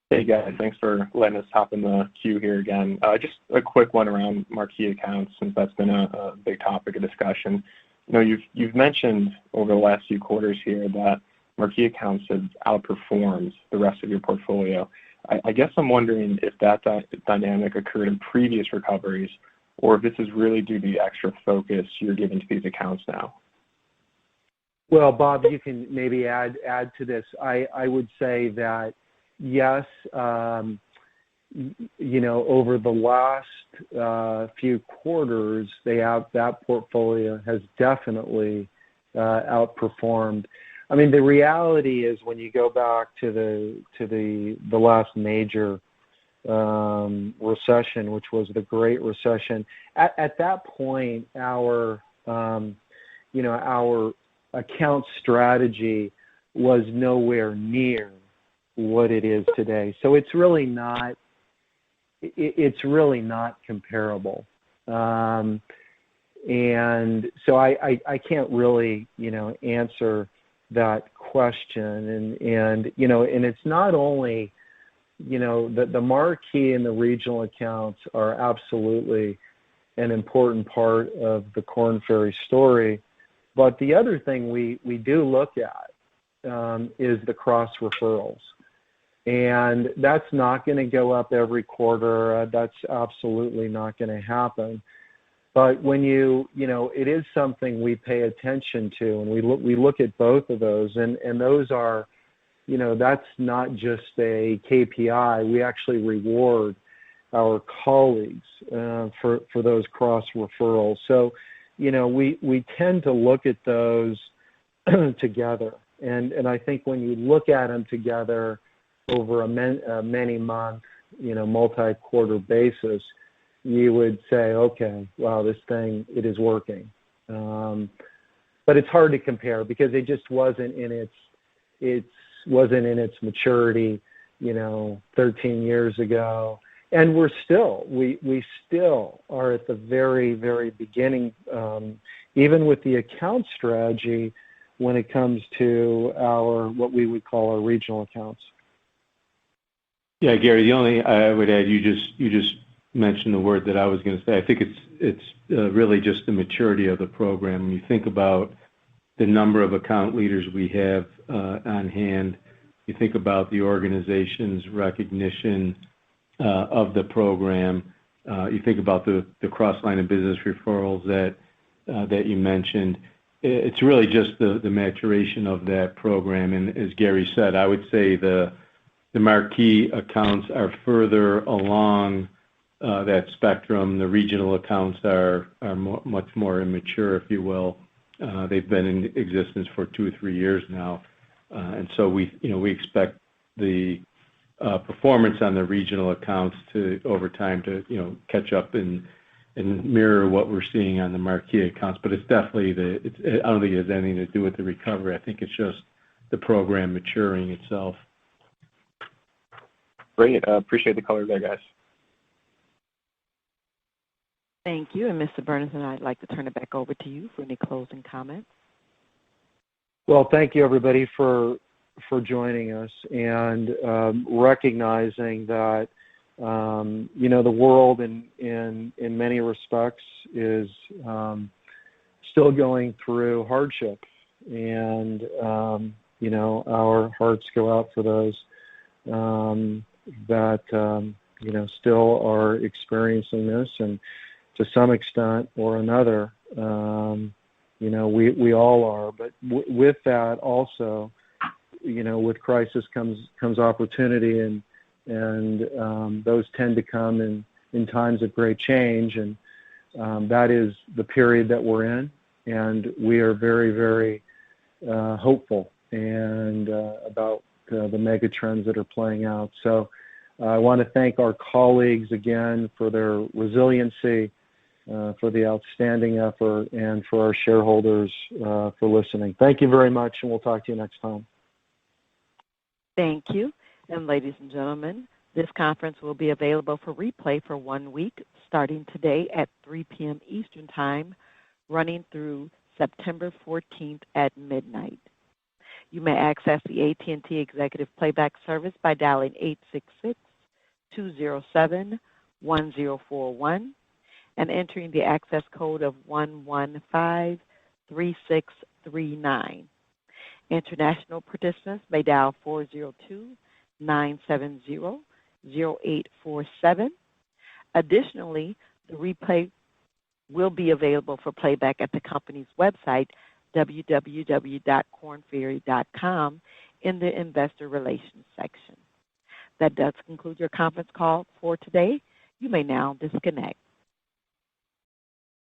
Hey guys, thanks for letting us hop in the queue here again. Just a quick one around marquee accounts, since that's been a big topic of discussion. You've mentioned over the last few quarters here that marquee accounts have outperformed the rest of your portfolio. I guess I'm wondering if that dynamic occurred in previous recoveries, or if this is really due to the extra focus you're giving to these accounts now. Well, Bob, you can maybe add to this. I would say that yes, over the last few quarters, that portfolio has definitely outperformed. I mean, the reality is when you go back to the last major recession, which was the Great Recession, at that point, our account strategy was nowhere near what it is today. So it's really not comparable. And so I can't really answer that question. And it's not only the marquee and the regional accounts are absolutely an important part of the Korn Ferry story. But the other thing we do look at is the cross referrals. And that's not going to go up every quarter. That's absolutely not going to happen. But when it is something we pay attention to, and we look at both of those, and those are, that's not just a KPI. We actually reward our colleagues for those cross referrals. So, we tend to look at those together. And I think when you look at them together over a many month, multi-quarter basis, you would say, okay, wow, this thing, it is working. But it's hard to compare because it just wasn't in its maturity, 13 years ago. And we still are at the very, very beginning, even with the account strategy when it comes to what we would call our regional accounts. Yeah, Gary, the only I would add, you just mentioned the word that I was going to say. I think it's really just the maturity of the program. When you think about the number of account leaders we have on hand, you think about the organization's recognition of the program, you think about the cross-line of business referrals that you mentioned. It's really just the maturation of that program. And as Gary said, I would say the marquee accounts are further along that spectrum. The regional accounts are much more immature, if you will. They've been in existence for 2 or 3 years now, and so we expect the performance on the regional accounts to over time to catch up and mirror what we're seeing on the marquee accounts. But it's definitely I don't think it has anything to do with the recovery. I think it's just the program maturing itself. Great. Appreciate the color there, guys. Thank you. And Mr. Burnison, I'd like to turn it back over to you for any closing comments. Well, thank you, everybody, for joining us and recognizing that, the world in many respects is still going through hardship. And, our hearts go out for those that, still are experiencing this. And to some extent or another, we all are. But with that also, with crisis comes opportunity, and those tend to come in times of great change. And that is the period that we're in. And we are very, very hopeful and about the mega trends that are playing out. So I want to thank our colleagues again for their resiliency, for the outstanding effort, and for our shareholders for listening. Thank you very much, and we'll talk to you next time. Thank you. And ladies and gentlemen, this conference will be available for replay for 1 week, starting today at 3 p.m. Eastern Time, running through September 14th at midnight. You may access the AT&T Executive Playback Service by dialing 866-207-1041 and entering the access code of 1153639. International participants may dial 402-970-0847. Additionally, the replay will be available for playback at the company's website, www.kornferry.com, in the Investor Relations section. That does conclude your conference call for today. You may now disconnect.